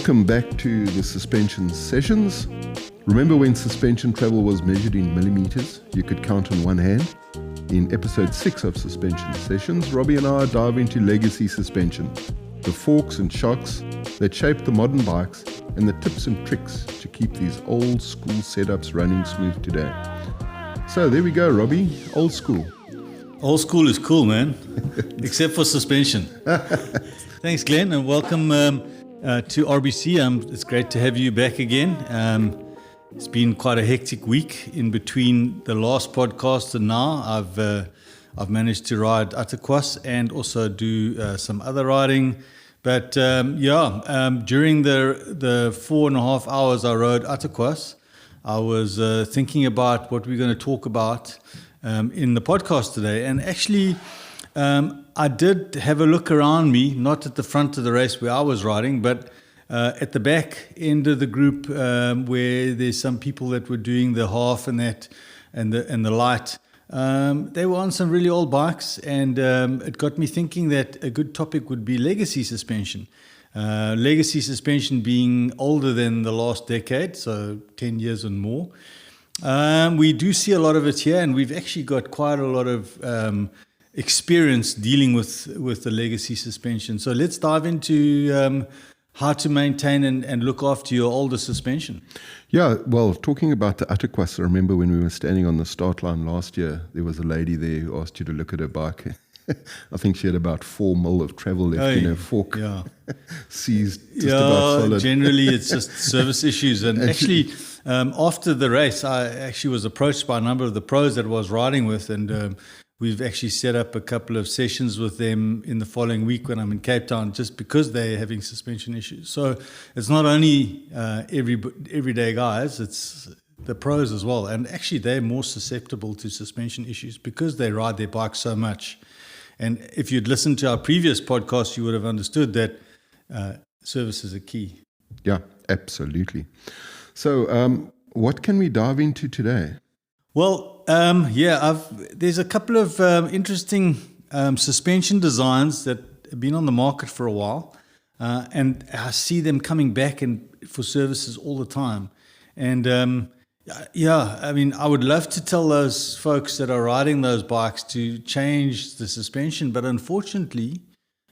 Welcome back to the suspension sessions. Remember when suspension travel was measured in millimeters? You could count on one hand. In episode 6 of Suspension Sessions, Robbie and I dive into legacy suspension, the forks and shocks that shaped the modern bikes, and the tips and tricks to keep these old school setups running smooth today. So there we go, Robbie, old school. Old school is cool, man, except for suspension. Thanks, Glenn, and welcome to RBC. It's great to have you back again. It's been quite a hectic week in between the last podcast and now. I've managed to ride Attakwas and also do some other riding. But during the 4.5 hours I rode Attakwas, I was thinking about what we're going to talk about in the podcast today. And actually, I did have a look around me, not at the front of the race where I was riding, but at the back end of the group where there's some people that were doing the half and that and the light. They were on some really old bikes, and it got me thinking that a good topic would be legacy suspension. Legacy suspension being older than the last decade, so 10 years and more. We do see a lot of it here, and we've actually got quite a lot of experience dealing with the legacy suspension. So let's dive into how to maintain and look after your older suspension. Yeah, well, talking about the Attakwas, I remember when we were standing on the start line last year, there was a lady there who asked you to look at her bike. I think she had about 4 mil of travel left in her fork. Yeah. Seized just about solid. Generally it's just service issues. And actually, after the race, I actually was approached by a number of the pros that I was riding with, and we've actually set up a couple of sessions with them in the following week when I'm in Cape Town, just because they're having suspension issues. So it's not only everyday guys, it's the pros as well. And actually, they're more susceptible to suspension issues because they ride their bike so much. And if you'd listened to our previous podcast, you would have understood that service is a key. Yeah, absolutely. So what can we dive into today? Well, there's a couple of interesting suspension designs that have been on the market for a while, and I see them coming back for services all the time. And I would love to tell those folks that are riding those bikes to change the suspension, but unfortunately,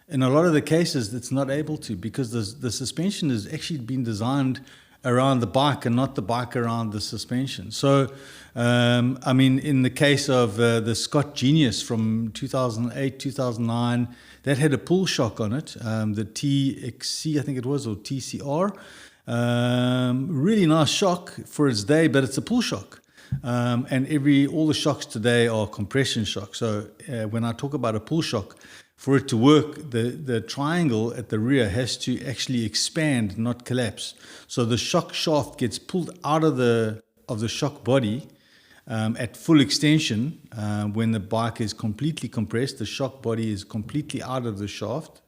in a lot of the cases, it's not able to, because the suspension has actually been designed around the bike and not the bike around the suspension. So, in the case of the Scott Genius from 2008, 2009, that had a pull shock on it, the TXC, I think it was, or TCR. Really nice shock for its day, but it's a pull shock. And all the shocks today are compression shocks. So when I talk about a pull shock, for it to work, the triangle at the rear has to actually expand, not collapse. So the shock shaft gets pulled out of the shock body at full extension. When the bike is completely compressed, the shock body is completely out of the shaft.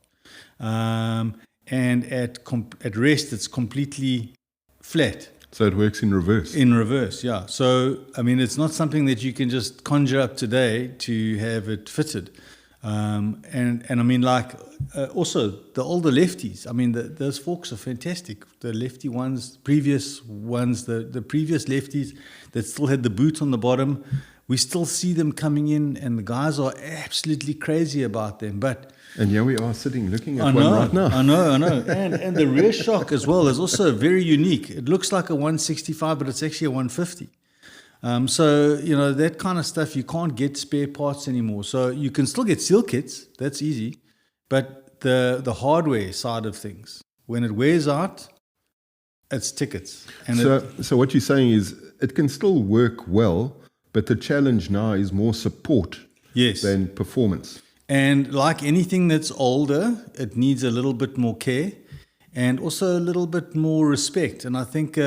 And at rest, it's completely flat. So it works in reverse. In reverse, yeah. So, it's not something that you can just conjure up today to have it fitted. Also the older lefties, those forks are fantastic. The lefty ones, the previous lefties that still had the boot on the bottom, we still see them coming in, and the guys are absolutely crazy about them. And here we are sitting looking at one right now. I know. And the rear shock as well is also very unique. It looks like a 165, but it's actually a 150. That kind of stuff, you can't get spare parts anymore. So you can still get seal kits, that's easy. But the hardware side of things, when it wears out, it's tickets. And so what you're saying is it can still work well, but the challenge now is more support than performance. And like anything that's older, it needs a little bit more care and also a little bit more respect. And I think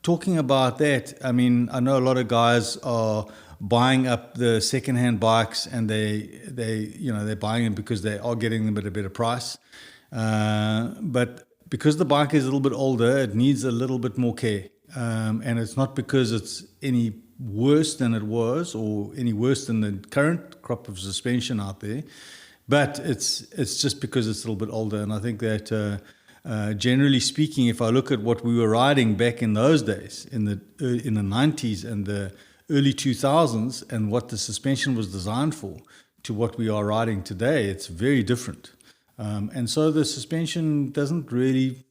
talking about that, I know a lot of guys are buying up the second-hand bikes, and they're buying them because they are getting them at a better price. But because the bike is a little bit older, it needs a little bit more care. And it's not because it's any worse than it was or any worse than the current crop of suspension out there, but it's just because it's a little bit older. And I think that generally speaking, if I look at what we were riding back in those days, in the 90s and the early 2000s, and what the suspension was designed for, to what we are riding today, it's very different. And so the suspension doesn't really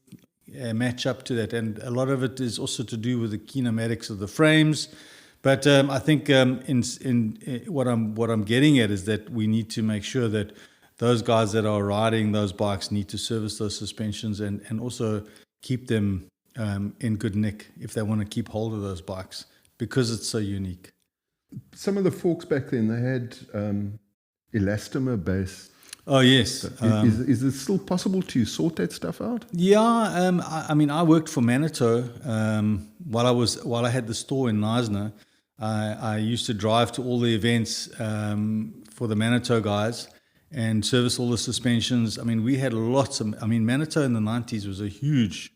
match up to that. And a lot of it is also to do with the kinematics of the frames. But I think in what I'm getting at is that we need to make sure that those guys that are riding those bikes need to service those suspensions and also keep them in good nick if they want to keep hold of those bikes, because it's so unique. Some of the forks back then, they had elastomer based. Oh, yes. Is it still possible to sort that stuff out? Yeah, I mean, I worked for Manitou while I had the store in Knysna. I used to drive to all the events for the Manitou guys and service all the suspensions. I mean, we had lots of. I mean, Manitou in the 90s was a huge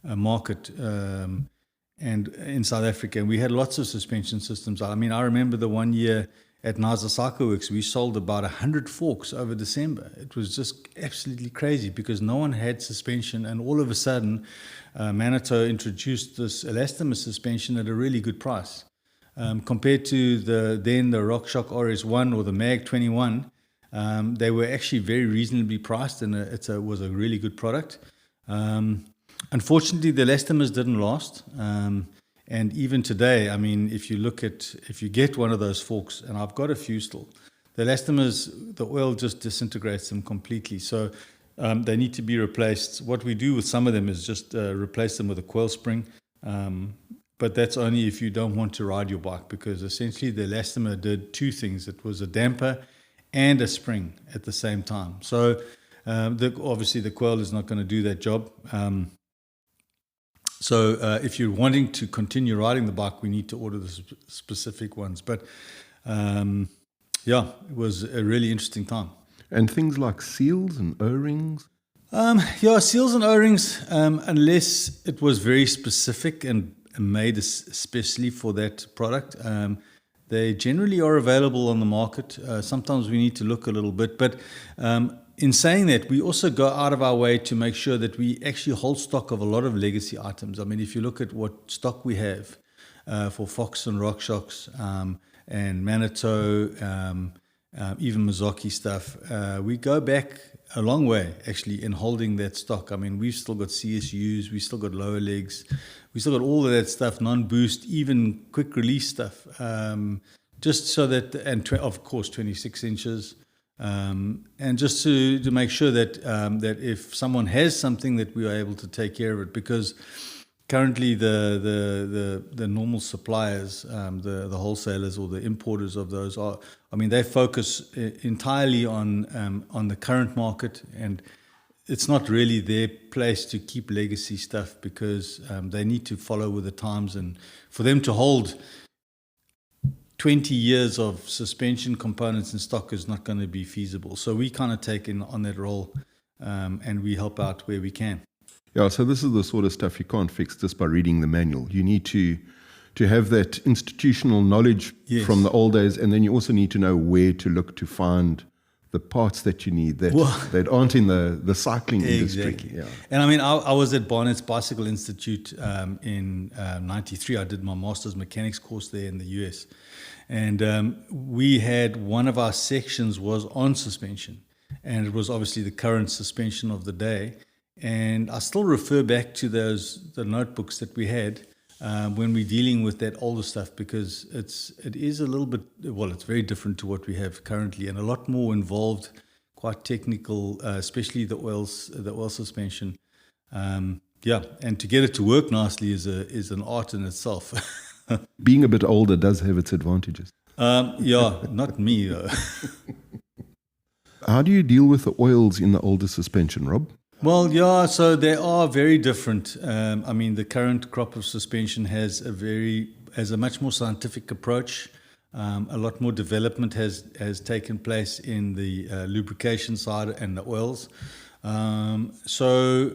market, and in South Africa, and we had lots of suspension systems. I mean, I remember the one year at Knysna Cycle Works, we sold about 100 forks over December. It was just absolutely crazy because no one had suspension, and all of a sudden, Manitou introduced this elastomer suspension at a really good price. Compared to the RockShox RS1 or the Mag 21, they were actually very reasonably priced, and it was a really good product. Unfortunately, the elastomers didn't last. And even today, I mean, if you get one of those forks, and I've got a few still, the elastomers, the oil just disintegrates them completely. So they need to be replaced. What we do with some of them is just replace them with a coil spring. But that's only if you don't want to ride your bike, because essentially the elastomer did two things. It was a damper and a spring at the same time. So obviously the coil is not going to do that job. So if you're wanting to continue riding the bike, we need to order the specific ones. But yeah, it was a really interesting time. And things like seals and O-rings? Yeah, seals and O-rings, unless it was very specific and made especially for that product, they generally are available on the market. Sometimes we need to look a little bit. But in saying that, we also go out of our way to make sure that we actually hold stock of a lot of legacy items. I mean, if you look at what stock we have for Fox and RockShox and Manitou, even Mazzocchi stuff, we go back a long way, actually, in holding that stock. I mean, we've still got CSUs, we've still got lower legs, we still got all of that stuff, non-boost, even quick release stuff, just so that, and of course, 26 inches. And just to make sure that that if someone has something, that we are able to take care of it, because currently the normal suppliers, the wholesalers or the importers of those are, I mean, they focus entirely on the current market, and it's not really their place to keep legacy stuff, because they need to follow with the times, and for them to hold 20 years of suspension components in stock is not going to be feasible. So we kind of take in on that role, and we help out where we can. Yeah, so this is the sort of stuff you can't fix just by reading the manual. You need to have that institutional knowledge from the old days, and then you also need to know where to look to find the parts that you need that aren't in the cycling industry. Exactly. Yeah. And I mean, I was at Barnett's Bicycle Institute in 93. I did my master's mechanics course there in the US. And we had one of our sections was on suspension, and it was obviously the current suspension of the day. And I still refer back to the notebooks that we had when we're dealing with that older stuff, because it is a little bit, well, it's very different to what we have currently, and a lot more involved, quite technical, especially the oil suspension. Yeah, and to get it to work nicely is an art in itself. Being a bit older does have its advantages. Yeah, not me though. How do you deal with the oils in the older suspension, Rob? Well, yeah, so they are very different. I mean, the current crop of suspension has a much more scientific approach. A lot more development has taken place in the lubrication side and the oils. So,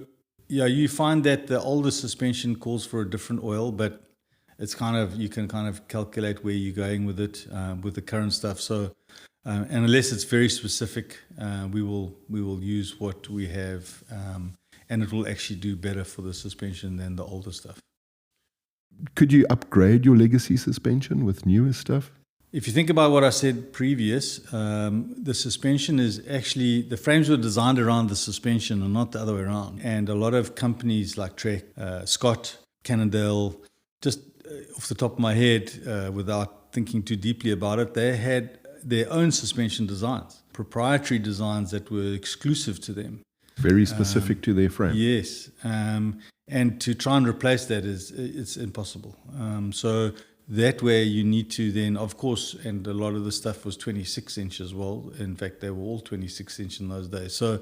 yeah, you find that the older suspension calls for a different oil, but it's you can kind of calculate where you're going with it, with the current stuff. So And unless it's very specific, we will use what we have, and it will actually do better for the suspension than the older stuff. Could you upgrade your legacy suspension with newer stuff? If you think about what I said previous, the suspension is actually, the frames were designed around the suspension and not the other way around. And a lot of companies like Trek, Scott, Cannondale, just off the top of my head, without thinking too deeply about it, they had their own suspension designs, proprietary designs that were exclusive to them. Very specific to their frame. Yes. And to try and replace that it's impossible. So that way you need to then, of course, and a lot of the stuff was 26 inch as well. In fact, they were all 26 inch in those days. So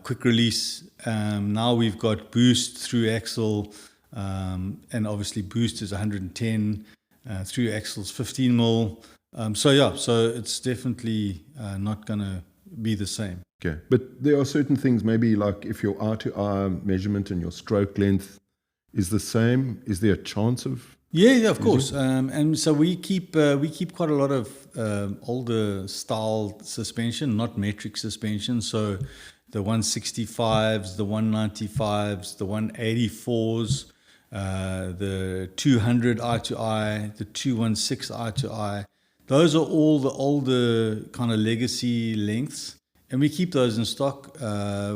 quick release. Now we've got boost through axle, and obviously boost is 110, through axles 15 mil. So it's definitely not going to be the same. Okay, but there are certain things, maybe like if your eye-to-eye measurement and your stroke length is the same, is there a chance of? Yeah, of course. And so we keep quite a lot of older style suspension, not metric suspension. So the 165s, the 195s, the 184s, the 200 eye-to-eye, the 216 eye-to-eye. Those are all the older kind of legacy lengths. And we keep those in stock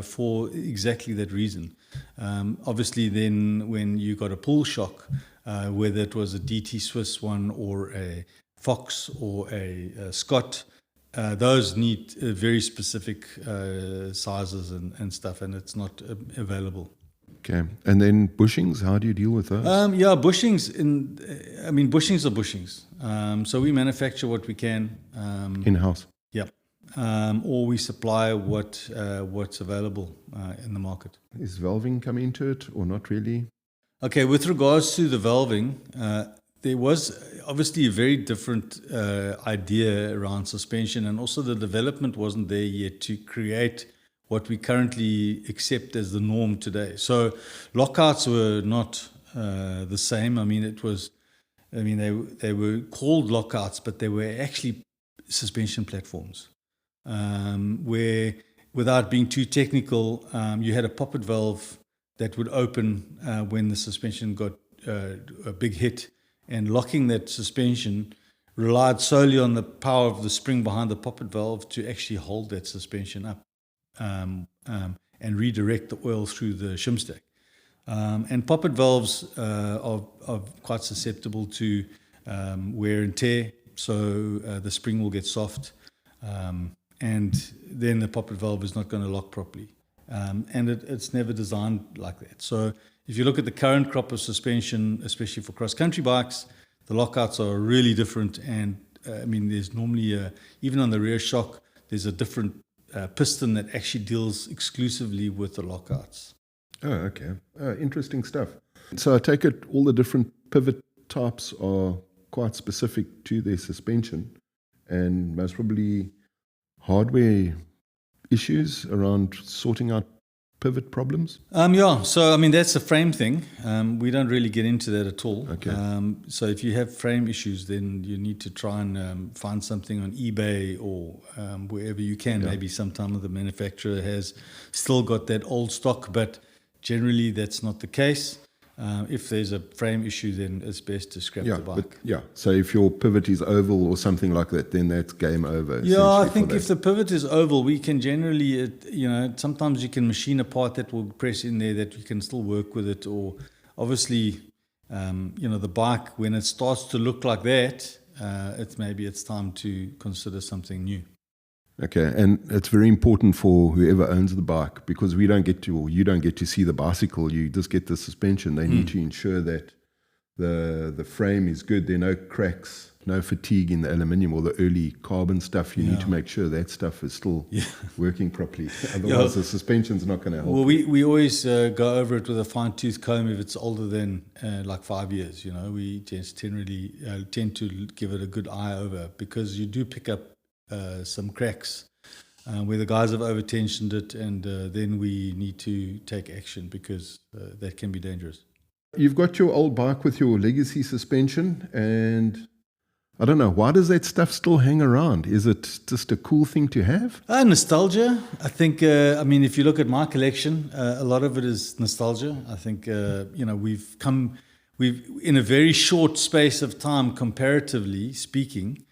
for exactly that reason. Obviously, then when you got a pull shock, whether it was a DT Swiss one or a Fox or a Scott, those need very specific sizes and stuff, and it's not available. Okay, and then bushings, how do you deal with those? Bushings. Bushings are bushings. So we manufacture what we can in-house. Yeah. Or we supply what's available in the market. Is valving come into it or not really? Okay, with regards to the valving, there was obviously a very different idea around suspension, and also the development wasn't there yet to create what we currently accept as the norm today. So lockouts were not the same. They were called lockouts, but they were actually suspension platforms. Where, without being too technical, you had a poppet valve that would open when the suspension got a big hit, and locking that suspension relied solely on the power of the spring behind the poppet valve to actually hold that suspension up and redirect the oil through the shim stack. And poppet valves are quite susceptible to wear and tear, so the spring will get soft. And then the poppet valve is not going to lock properly. And it's never designed like that. So if you look at the current crop of suspension, especially for cross-country bikes, the lockouts are really different. And there's normally, even on the rear shock, there's a different piston that actually deals exclusively with the lockouts. Oh, okay. Interesting stuff. So I take it all the different pivot types are quite specific to their suspension, and most probably hardware issues around sorting out pivot problems? So that's a frame thing. We don't really get into that at all. Okay. So if you have frame issues, then you need to try and find something on eBay or wherever you can. Yeah. Maybe sometime the manufacturer has still got that old stock, but generally that's not the case. If there's a frame issue, then it's best to scrap the bike. So if your pivot is oval or something like that, then that's game over. Yeah, I think if the pivot is oval, we can generally, sometimes you can machine a part that will press in there that you can still work with it. Or obviously, the bike, when it starts to look like that, it's time to consider something new. Okay, and it's very important for whoever owns the bike, because you don't get to see the bicycle, you just get the suspension. They need to ensure that the frame is good, there are no cracks, no fatigue in the aluminium or the early carbon stuff. You need to make sure that stuff is still working properly. Otherwise the suspension's not going to help. Well, we always go over it with a fine-tooth comb if it's older than like 5 years. We just generally tend to give it a good eye over, because you do pick up some cracks where the guys have over-tensioned it, and then we need to take action, because that can be dangerous. You've got your old bike with your legacy suspension, and I don't know, why does that stuff still hang around? Is it just a cool thing to have? Nostalgia. I think, if you look at my collection, a lot of it is nostalgia. I think, we've in a very short space of time, comparatively speaking,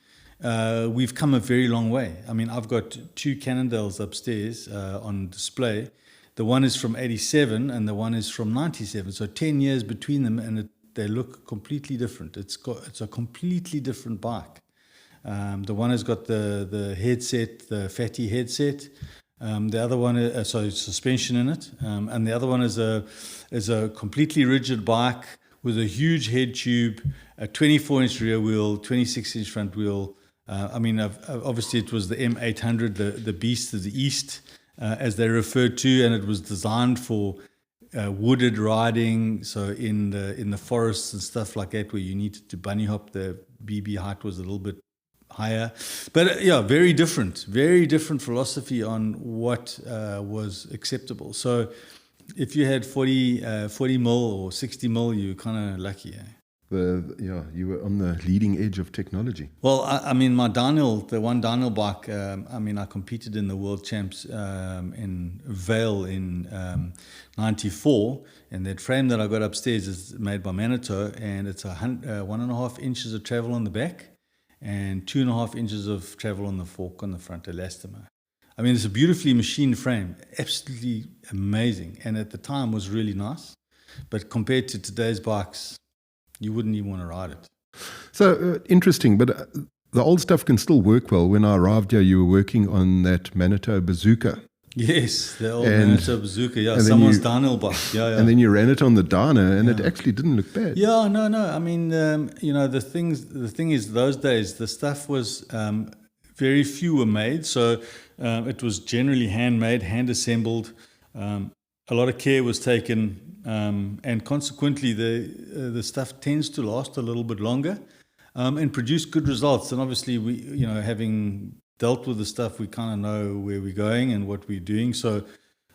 we've come a very long way. I mean, I've got 2 Cannondales upstairs on display. The one is from 87 and the one is from 97. So 10 years between them, and they look completely different. It's a completely different bike. The one has got the headset, the fatty headset. The other one, suspension in it. And the other one is a completely rigid bike with a huge head tube, a 24-inch rear wheel, 26-inch front wheel. Obviously it was the M800, the Beast of the East, as they referred to, and it was designed for wooded riding, so in the forests and stuff like that, where you needed to bunny hop. The BB height was a little bit higher, but very different philosophy on what was acceptable. So if you had 40 mil or 60 mil, you were kind of lucky. You were on the leading edge of technology. Well, my the one Daniel bike, I competed in the World Champs in Vail in 94, and that frame that I got upstairs is made by Manitou, and it's 1.5 inches of travel on the back and 2.5 inches of travel on the fork on the front, elastomer. It's a beautifully machined frame, absolutely amazing, and at the time was really nice, but compared to today's bikes, you wouldn't even want to ride it. So interesting, but the old stuff can still work well. When I arrived here, you were working on that Manitou Bazooka. Yes, the old Manitou Bazooka, someone's Daniel bike. Yeah. And then you ran it on the dyno, and it actually didn't look bad. Yeah, no. The thing is, those days, the stuff was, very few were made, so it was generally handmade, hand-assembled. A lot of care was taken, and consequently the stuff tends to last a little bit longer and produce good results. And obviously, we, having dealt with the stuff, we kind of know where we're going and what we're doing. So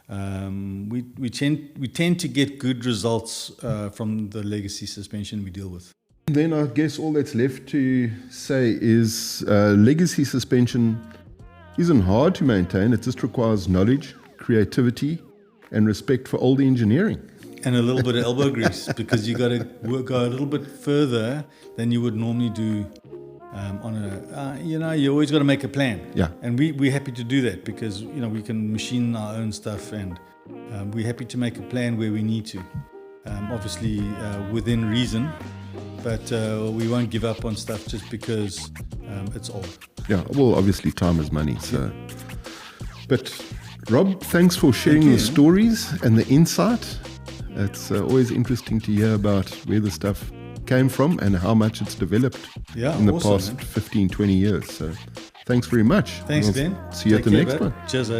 we tend to get good results from the legacy suspension we deal with. Then I guess all that's left to say is legacy suspension isn't hard to maintain. It just requires knowledge, creativity, and respect for old engineering. And a little bit of elbow grease, because you got to go a little bit further than you would normally do you always got to make a plan. Yeah. And we're happy to do that, because, we can machine our own stuff, and we're happy to make a plan where we need to. Obviously within reason, but we won't give up on stuff just because it's old. Yeah, well, obviously time is money. So, but Rob, thanks for sharing the stories and the insight. It's always interesting to hear about where the stuff came from and how much it's developed in the past 15, 20 years. So thanks very much. Thanks, Ben. See you at the next one. Cheers,